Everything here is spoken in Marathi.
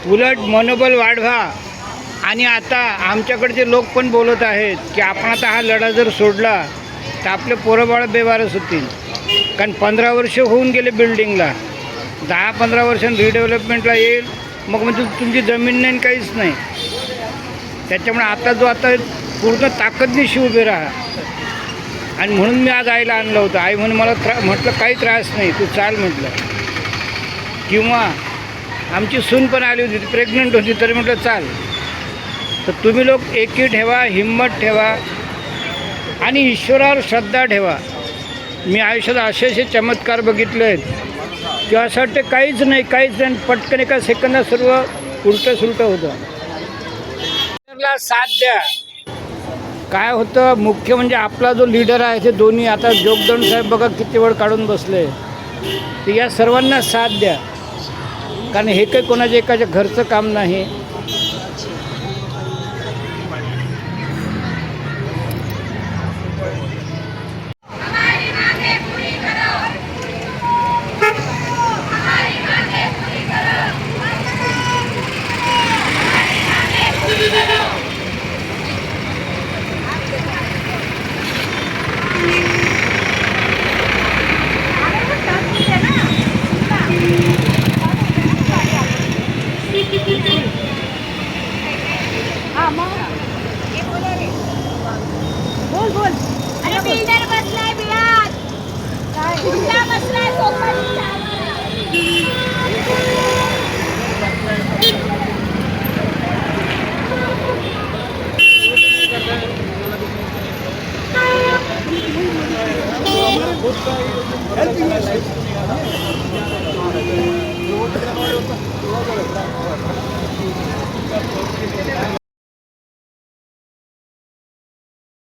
उलट मनोबल वाढवा. आणि आता आमच्याकडचे लोक पण बोलत आहेत की आपण आता हा लढा जर सोडला तर आपले पोरंबाळं बेवारस होतील. कारण 15 वर्ष होऊन गेले बिल्डिंगला, 10-15 वर्षांनी रिडेव्हलपमेंटला येईल, मग म्हणजे तुमची जमीन नाही काहीच नाही. त्याच्यामुळे आता पूर्ण ताकदनिशी उभे राहा. आणि म्हणून मी आज आईला आणलं होतं. आई म्हणून मला म्हटलं काही त्रास नाही, तू चाल म्हटलं. किंवा आमची सून पण आली होती, ती प्रेग्नंट होती, तरी म्हटलं चाल. तर तुम्ही लोक एकी ठेवा, हिंमत ठेवा आणि ईश्वरावर श्रद्धा ठेवा. मी आयुष्यात असे चमत्कार बघितले आहेत की असं वाटतं काहीच नाही, पटकन एका सेकंदात सर्व उलटं सुलटं होतं. साथ द्या. काय होतं मुख्य म्हणजे आपला जो लीडर आहे ते दोन्ही आता जोगदंड साहेब बघा किती वेळ काढून बसले. तर या सर्वांना साथ द्या. कारण हे काही कोणाच्या एकाच्या घरचं काम नाही.